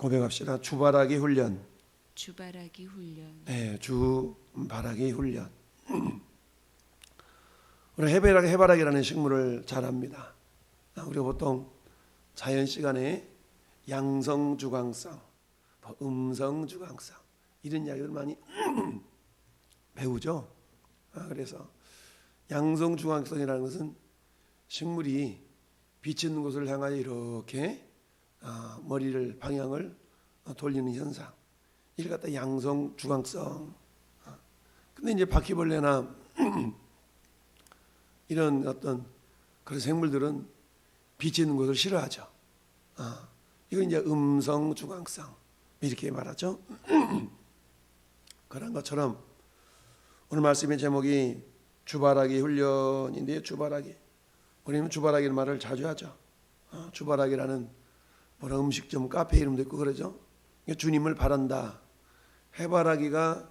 고백합시다. 주바라기 훈련. 주바라기 훈련. 네, 주바라기 훈련. 우리 해바라기라는 식물을 잘 압니다. 우리가 보통 자연 시간에 양성주광성, 음성주광성 이런 이야기를 많이 배우죠. 그래서 양성주광성이라는 것은 식물이 빛이 있는 곳을 향하여 이렇게 머리를 방향을 돌리는 현상. 이를 갖다 양성주광성. 근데 이제 바퀴벌레나 이런 어떤 그런 생물들은 빛이 있는 곳을 싫어하죠. 이건 이제 음성주광성 이렇게 말하죠. 그런 것처럼 오늘 말씀의 제목이 주바라기 훈련인데요. 주바라기. 우리는 주바라기라는 말을 자주 하죠. 주바라기라는 뭐라 음식점, 카페 이름도 있고 그러죠. 주님을 바란다. 해바라기가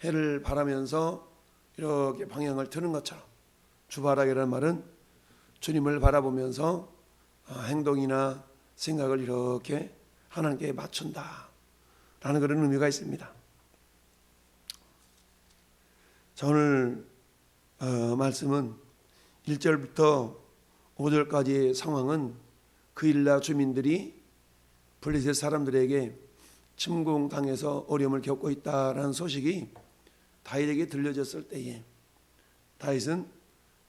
해를 바라면서 이렇게 방향을 트는 것처럼 주바라기라는 말은 주님을 바라보면서 행동이나 생각을 이렇게 하나님께 맞춘다 라는 그런 의미가 있습니다. 자, 오늘 말씀은 1절부터 5절까지의 상황은 그일라 주민들이 블레셋 사람들에게 침공당해서 어려움을 겪고 있다라는 소식이 다윗에게 들려졌을 때에 다윗은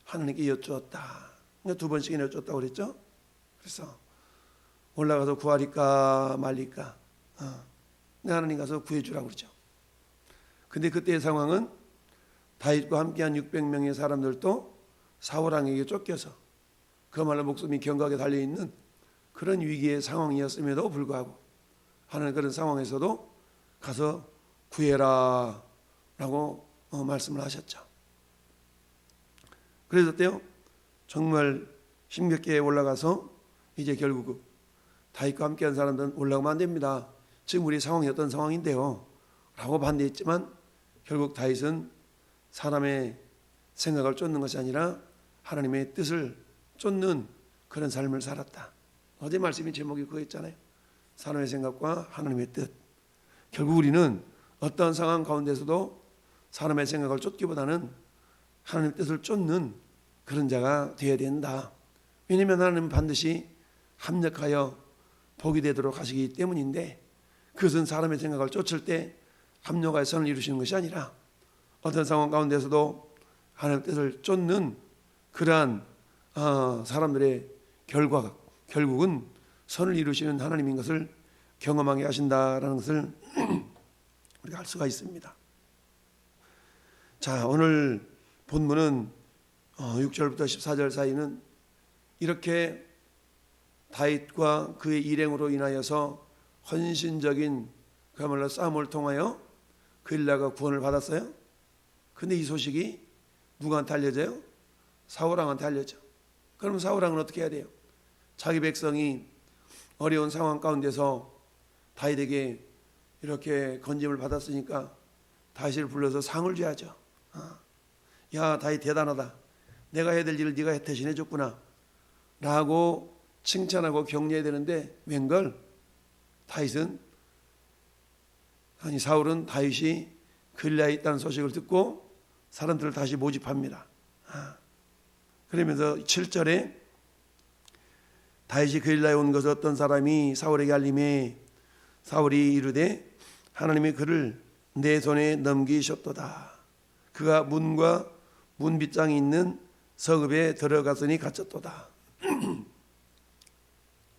하나님께 여쭈었다. 두 번씩이나 여쭈었다고 그랬죠. 그래서 올라가서 구하리까 말리까. 내 하나님 가서 구해주라고 그러죠. 근데 그때의 상황은 다윗과 함께한 600명의 사람들도 사울왕에게 쫓겨서 그야말로 목숨이 경각에 달려있는 그런 위기의 상황이었음에도 불구하고 하나님 그런 상황에서도 가서 구해라 라고 말씀을 하셨죠. 그래서 어때요? 정말 힘겹게 올라가서 이제 결국 다윗과 함께한 사람들은 올라가면 안 됩니다. 지금 우리 상황이 어떤 상황인데요 라고 반대했지만 결국 다윗은 사람의 생각을 쫓는 것이 아니라 하나님의 뜻을 쫓는 그런 삶을 살았다. 어제 말씀의 제목이 그거였잖아요. 사람의 생각과 하나님의 뜻. 결국 우리는 어떤 상황 가운데서도 사람의 생각을 쫓기보다는 하나님의 뜻을 쫓는 그런 자가 되어야 된다. 왜냐하면 하나님은 반드시 합력하여 복이 되도록 하시기 때문인데 그것은 사람의 생각을 쫓을 때 합력하여 선을 이루시는 것이 아니라 어떤 상황 가운데서도 하나님의 뜻을 쫓는 그러한 사람들의 결과가 결국은 선을 이루시는 하나님인 것을 경험하게 하신다라는 것을 우리가 알 수가 있습니다. 자, 오늘 본문은 6절부터 14절 사이는 이렇게 다윗과 그의 일행으로 인하여서 헌신적인 그야말로 싸움을 통하여 그일라가 구원을 받았어요. 근데 이 소식이 누구한테 알려져요? 사울왕한테 알려져. 그럼 사울왕은 어떻게 해야 돼요? 자기 백성이 어려운 상황 가운데서 다윗에게 이렇게 건짐을 받았으니까 다윗을 불러서 상을 줘야죠. 야, 다윗 대단하다. 내가 해야 될 일을 네가 대신해 줬구나 라고 칭찬하고 격려해야 되는데 웬걸 사울은 다윗이 그일라에 있다는 소식을 듣고 사람들을 다시 모집합니다. 그러면서 7절에 다윗이 그일라에 온 것을 어떤 사람이 사울에게 알림해 사울이 이르되 하나님이 그를 내 손에 넘기셨도다. 그가 문과 문빗장이 있는 성읍에 들어갔으니 갇혔도다.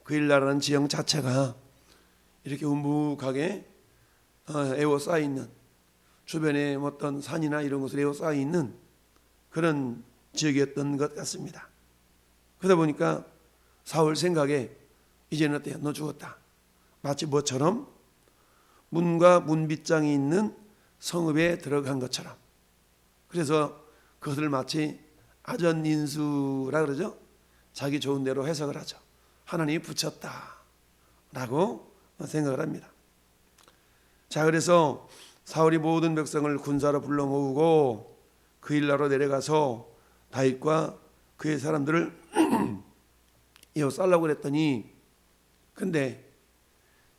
그일라라는 지형 자체가 이렇게 우묵하게 에워싸여 있는 주변에 어떤 산이나 이런 곳에 에워싸여 있는 그런 지역이었던 것 같습니다. 그러다 보니까 사울 생각에 이제는 어때요? 너 죽었다. 마치 뭐처럼 문과 문빗장이 있는 성읍에 들어간 것처럼. 그래서 그것을 마치 아전인수라 그러죠. 자기 좋은 대로 해석을 하죠. 하나님이 붙였다라고 생각을 합니다. 자, 그래서 사울이 모든 백성을 군사로 불러 모으고 그일라로 내려가서 다윗과 그의 사람들을 이어 쌀라고 그랬더니 근데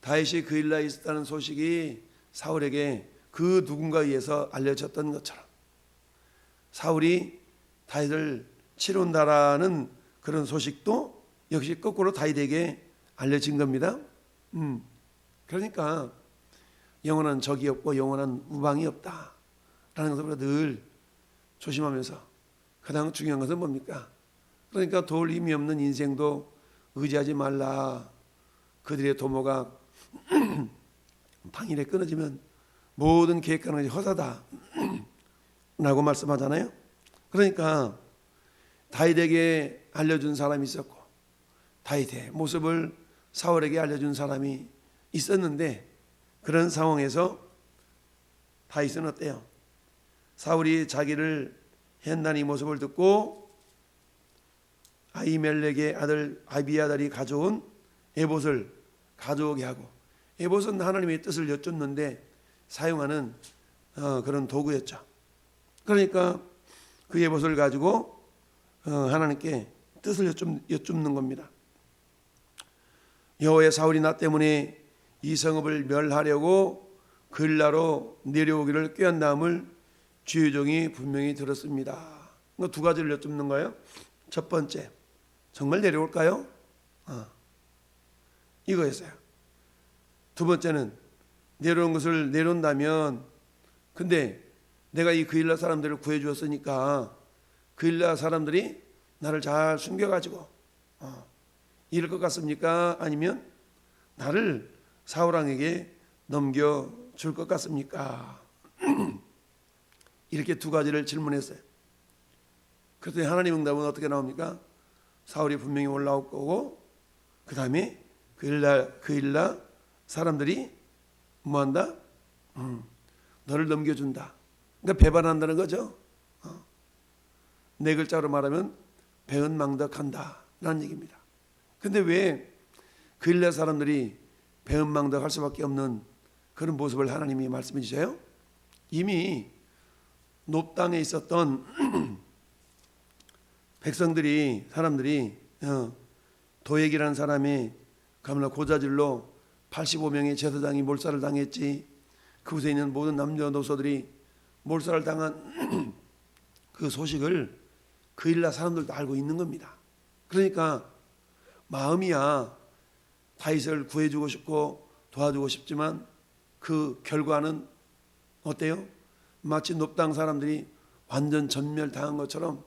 다윗이 그일라에 있었다는 소식이 사울에게 그 누군가에 의해서 알려졌던 것처럼 사울이 다윗을 치러 온다라는 그런 소식도 역시 거꾸로 다윗에게 알려진 겁니다. 그러니까 영원한 적이 없고 영원한 우방이 없다라는 것을 늘 조심하면서 가장 중요한 것은 뭡니까? 그러니까 도울 힘이 없는 인생도 의지하지 말라. 그들의 도모가 당일에 끊어지면 모든 계획하는 것이 허사다 라고 말씀하잖아요. 그러니까 다윗에게 알려준 사람이 있었고 다윗의 모습을 사울에게 알려준 사람이 있었는데 그런 상황에서 다윗은 어때요? 사울이 자기를 해한다는 이 모습을 듣고 아히멜렉의 아들 아비아달이 가져온 에봇을 가져오게 하고, 에봇은 하나님의 뜻을 여쭙는데 사용하는 그런 도구였죠. 그러니까 그 에봇을 가지고 하나님께 뜻을 여쭙는 겁니다. 여호와의 사울이 나 때문에 이 성읍을 멸하려고 그일라로 내려오기를 꾀한다함을 주의 종이 분명히 들었습니다. 두 가지를 여쭙는 거예요. 첫 번째, 정말 내려올까요? 이거였어요. 두 번째는 내려온 것을 내려온다면, 근데 내가 이 그일라 사람들을 구해주었으니까 그일라 사람들이 나를 잘 숨겨가지고 이럴 것 같습니까? 아니면 나를 사울왕에게 넘겨줄 것 같습니까? 이렇게 두 가지를 질문했어요. 그랬더니 하나님 응답은 어떻게 나옵니까? 사울이 분명히 올라올 거고 그 다음에 그일라 사람들이 뭐한다? 너를 넘겨준다. 그러니까 배반한다는 거죠. 네 글자로 말하면 배은망덕한다 라는 얘기입니다. 근데 왜 그일라 사람들이 배은망덕할 수밖에 없는 그런 모습을 하나님이 말씀해 주세요? 이미 놋 땅에 있었던 백성들이, 사람들이 도액이라는 사람이 가물라 고자질로 85명의 제사장이 몰살을 당했지. 그곳에 있는 모든 남녀노소들이 몰살을 당한 그 소식을 그일라 사람들도 알고 있는 겁니다. 그러니까 마음이야 다윗을 구해주고 싶고 도와주고 싶지만 그 결과는 어때요? 마치 놋 땅 사람들이 완전 전멸당한 것처럼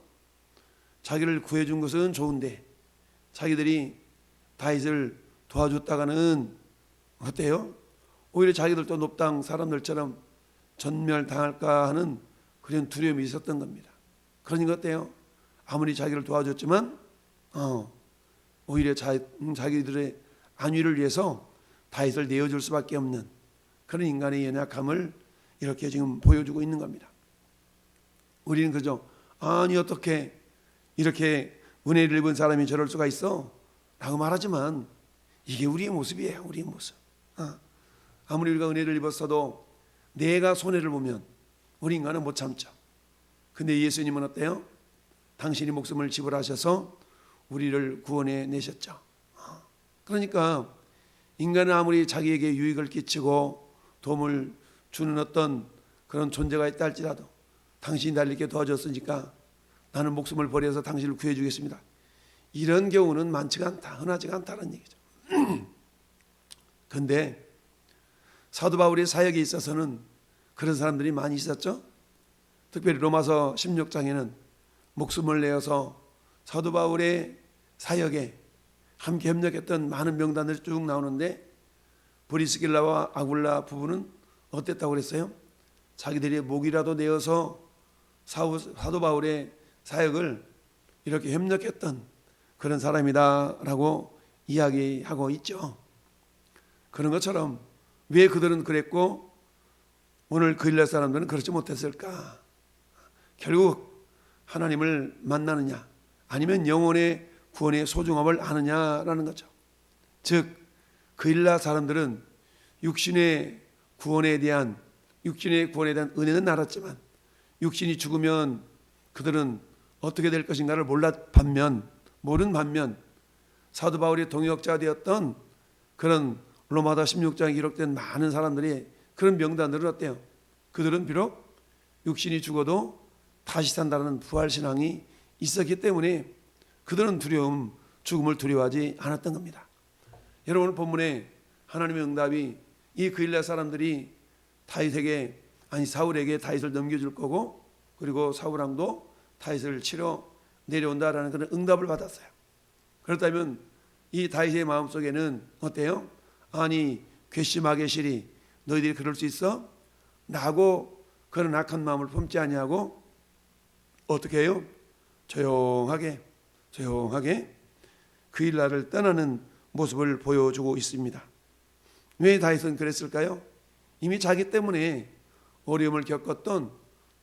자기를 구해준 것은 좋은데 자기들이 다윗을 도와줬다가는 어때요? 오히려 자기들도 놋 땅 사람들처럼 전멸당할까 하는 그런 두려움이 있었던 겁니다. 그러니까 어때요? 아무리 자기를 도와줬지만 오히려 자기들의 안위를 위해서 다윗을 내어줄 수밖에 없는 그런 인간의 연약함을 이렇게 지금 보여주고 있는 겁니다. 우리는 그죠? 아니 어떻게 이렇게 은혜를 입은 사람이 저럴 수가 있어? 라고 말하지만 이게 우리의 모습이에요. 우리의 모습. 아무리 우리가 은혜를 입었어도 내가 손해를 보면 우리 인간은 못 참죠. 근데 예수님은 어때요? 당신이 목숨을 지불하셔서 우리를 구원해 내셨죠. 그러니까 인간은 아무리 자기에게 유익을 끼치고 도움을 주는 어떤 그런 존재가 있다 할지라도 당신이 날 이렇게 도와줬으니까 나는 목숨을 버려서 당신을 구해주겠습니다. 이런 경우는 많지가 않다. 흔하지가 않다는 얘기죠. 그런데 사도 바울의 사역에 있어서는 그런 사람들이 많이 있었죠. 특별히 로마서 16장에는 목숨을 내어서 사도 바울의 사역에 함께 협력했던 많은 명단들이 쭉 나오는데 브리스길라와 아굴라 부부는 어땠다고 그랬어요? 자기들이 목이라도 내어서 사도 바울의 사역을 이렇게 협력했던 그런 사람이다라고 이야기하고 있죠. 그런 것처럼 왜 그들은 그랬고 오늘 그일라 사람들은 그렇지 못했을까? 결국 하나님을 만나느냐 아니면 영혼의 구원의 소중함을 아느냐라는 거죠. 즉 그일라 사람들은 육신의 구원에 대한 은혜는 알았지만 육신이 죽으면 그들은 어떻게 될 것인가를 모른 반면 사도 바울이 동역자 되었던 그런 로마다 16장에 기록된 많은 사람들이 그런 명단들을 어때요? 그들은 비록 육신이 죽어도 다시 산다는 부활신앙이 있었기 때문에 그들은 죽음을 두려워하지 않았던 겁니다. 여러분, 본문에 하나님의 응답이 이 그일라 사람들이 사울에게 다윗을 넘겨줄 거고, 그리고 사울왕도 다윗을 치러 내려온다라는 그런 응답을 받았어요. 그렇다면 이 다윗의 마음속에는 어때요? 아니, 괘씸하게 시리 너희들이 그럴 수 있어? 라고 그런 악한 마음을 품지 아니하고 어떻게 해요? 조용하게 그일라를 떠나는 모습을 보여주고 있습니다. 왜 다윗은 그랬을까요? 이미 자기 때문에 어려움을 겪었던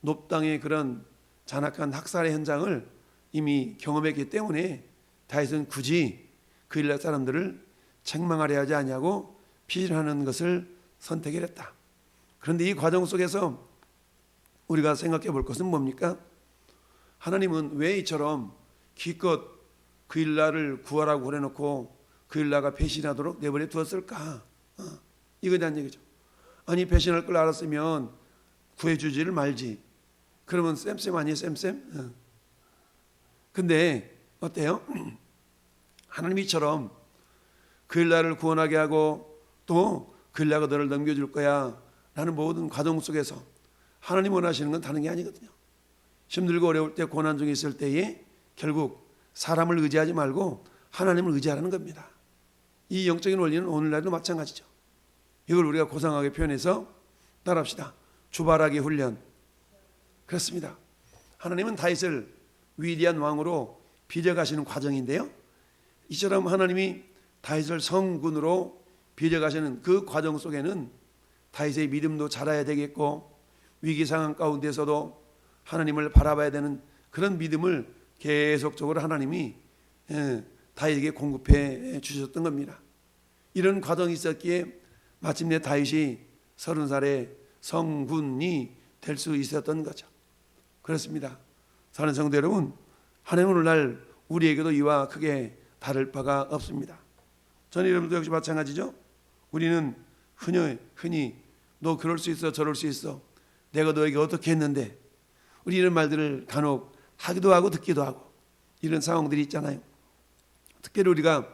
놉당의 그런 잔악한 학살의 현장을 이미 경험했기 때문에 다윗은 굳이 그일라 사람들을 책망하려 하지 아니하고 피신하는 것을 선택했다. 그런데 이 과정 속에서 우리가 생각해 볼 것은 뭡니까? 하나님은 왜 이처럼 기껏 그일라를 구하라고 그래놓고 그일라가 배신하도록 내버려 두었을까? 이거에 대한 얘기죠. 아니, 배신할 걸 알았으면 구해주지를 말지. 그러면 쌤 아니에요, 쌤? 근데 어때요? 하나님이 이처럼 그일라를 구원하게 하고 또 그일라가 너를 넘겨줄 거야 라는 모든 과정 속에서 하나님 원하시는 건 다른 게 아니거든요. 힘들고 어려울 때, 고난 중에 있을 때에 결국 사람을 의지하지 말고 하나님을 의지하라는 겁니다. 이 영적인 원리는 오늘날도 마찬가지죠. 이걸 우리가 고상하게 표현해서 따라합시다. 주바라기 훈련. 그렇습니다. 하나님은 다윗을 위대한 왕으로 빚어가시는 과정인데요, 이처럼 하나님이 다윗을 성군으로 빚어가시는 그 과정 속에는 다윗의 믿음도 자라야 되겠고, 위기 상황 가운데서도 하나님을 바라봐야 되는 그런 믿음을 계속적으로 하나님이 다윗에게 공급해 주셨던 겁니다. 이런 과정이 있었기에 마침내 다윗이 30살에 성군이 될 수 있었던 거죠. 그렇습니다. 사랑하는 성도 여러분, 하나님 오늘날 우리에게도 이와 크게 다를 바가 없습니다. 저는 여러분도 역시 마찬가지죠. 우리는 흔히 너 그럴 수 있어, 저럴 수 있어, 내가 너에게 어떻게 했는데, 우리 이런 말들을 간혹 하기도 하고 듣기도 하고 이런 상황들이 있잖아요. 특별히 우리가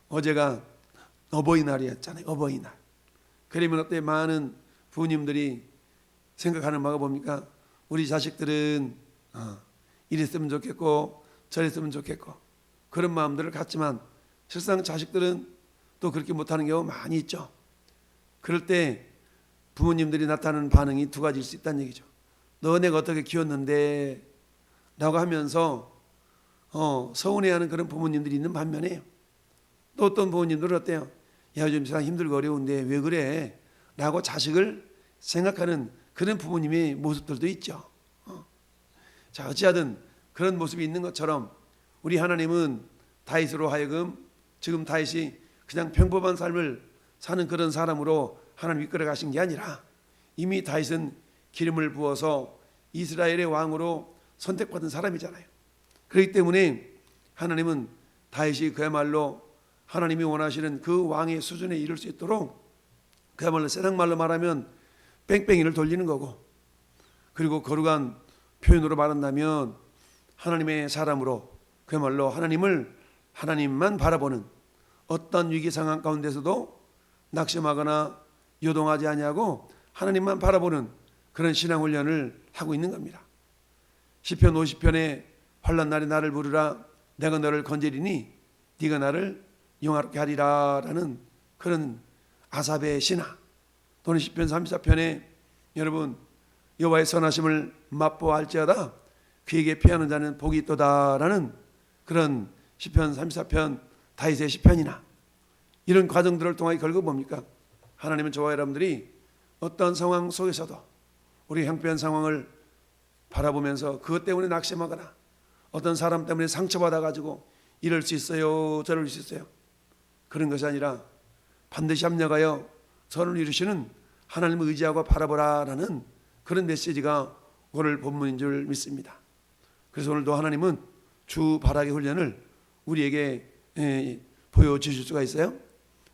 어제가 어버이날이었잖아요. 어버이날. 그러면 어때? 많은 부모님들이 생각하는 바가 뭡니까? 우리 자식들은 이랬으면 좋겠고 저랬으면 좋겠고 그런 마음들을 갖지만 실상 자식들은 또 그렇게 못하는 경우가 많이 있죠. 그럴 때 부모님들이 나타나는 반응이 두 가지일 수 있다는 얘기죠. 너 내가 어떻게 키웠는데 라고 하면서 서운해하는 그런 부모님들이 있는 반면에, 또 어떤 부모님들은 어때요? 야, 요즘 세상 힘들고 어려운데 왜 그래? 라고 자식을 생각하는 그런 부모님의 모습들도 있죠. 자, 어찌하든 그런 모습이 있는 것처럼 우리 하나님은 다윗으로 하여금 지금 다윗이 그냥 평범한 삶을 사는 그런 사람으로 하나님 이끌어 가신 게 아니라 이미 다윗은 기름을 부어서 이스라엘의 왕으로 선택받은 사람이잖아요. 그렇기 때문에 하나님은 다윗이 그야말로 하나님이 원하시는 그 왕의 수준에 이를 수 있도록 그야말로 세상말로 말하면 뺑뺑이를 돌리는 거고, 그리고 거룩한 표현으로 말한다면 하나님의 사람으로 그야말로 하나님만 바라보는, 어떤 위기 상황 가운데서도 낙심하거나 요동하지 아니하고 하나님만 바라보는 그런 신앙 훈련을 하고 있는 겁니다. 시편 50편에 환난 날에 나를 부르라, 내가 너를 건지리니 네가 나를 영화롭게 하리라 라는 그런 아삽의 신화, 또는 시편 34편에 여러분 여호와의 선하심을 맛보아할지어다 그에게 피하는 자는 복이 있도다 라는 그런 시편 34편 다윗의 시편이나, 이런 과정들을 통하여 결국 뭡니까? 하나님은 저와 여러분들이 어떤 상황 속에서도 우리 형편 상황을 바라보면서 그것 때문에 낙심하거나 어떤 사람 때문에 상처받아 가지고 이럴 수 있어요 저럴 수 있어요 그런 것이 아니라 반드시 합력하여 선을 이루시는 하나님을 의지하고 바라보라라는 그런 메시지가 오늘 본문인 줄 믿습니다. 그래서 오늘도 하나님은 주 바라기 훈련을 우리에게 보여주실 수가 있어요.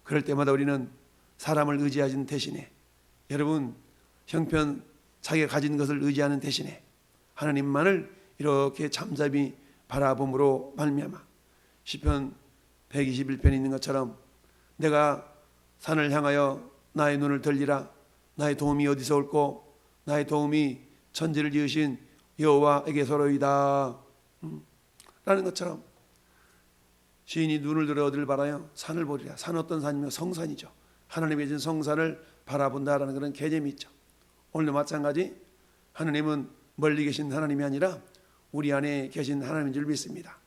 그럴 때마다 우리는 사람을 의지하는 대신에, 여러분 형편 자기가 가진 것을 의지하는 대신에 하나님만을 이렇게 잠잠히 바라봄으로 말미암아 시편 121편에 있는 것처럼 내가 산을 향하여 나의 눈을 들리라. 나의 도움이 어디서 올꼬? 나의 도움이 천지를 지으신 여호와에게서로이다. 라는 것처럼 시인이 눈을 들어 어디를 바라요? 산을 보리라. 산 어떤 산이며 성산이죠. 하나님의 진 성산을 바라본다라는 그런 개념이 있죠. 오늘도 마찬가지 하나님은 멀리 계신 하나님이 아니라 우리 안에 계신 하나님인 줄 믿습니다.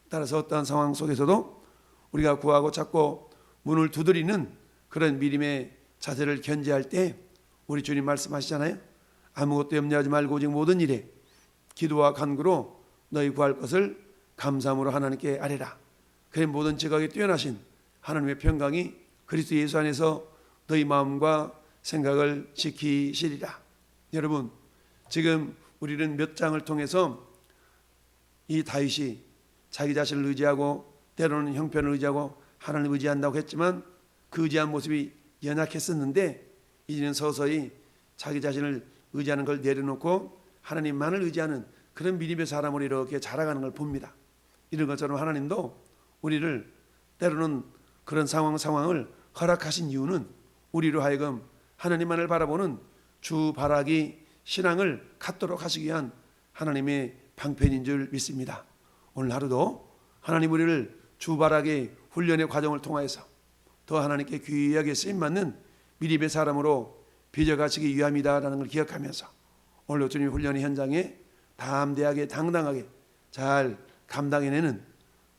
따라서 어떠한 상황 속에서도 우리가 구하고 찾고 문을 두드리는 그런 믿음의 자세를 견지할 때 우리 주님 말씀하시잖아요. 아무것도 염려하지 말고 오직 모든 일에 기도와 간구로 너희 구할 것을 감사함으로 하나님께 아뢰라. 그의 모든 지각에 뛰어나신 하나님의 평강이 그리스도 예수 안에서 너희 마음과 생각을 지키시리라. 여러분 지금 우리는 몇 장을 통해서 이 다윗이 자기 자신을 의지하고 때로는 형편을 의지하고 하나님을 의지한다고 했지만 그 의지한 모습이 연약했었는데 이제는 서서히 자기 자신을 의지하는 걸 내려놓고 하나님만을 의지하는 그런 믿음의 사람으로 이렇게 자라가는 걸 봅니다. 이런 것처럼 하나님도 우리를 때로는 그런 상황을 허락하신 이유는 우리로 하여금 하나님만을 바라보는 주바라기 신앙을 갖도록 하시기 위한 하나님의 방편인 줄 믿습니다. 오늘 하루도 하나님 우리를 주바라기 훈련의 과정을 통하여서 더 하나님께 귀하게 쓰임받는 믿음의 사람으로 빚어가시기 위함이다라는 걸 기억하면서 오늘 주님의 훈련의 현장에 담대하게 당당하게 잘 감당해내는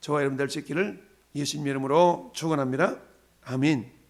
저와 여러분 될 수 있기를 예수님 이름으로 축원합니다. 아멘.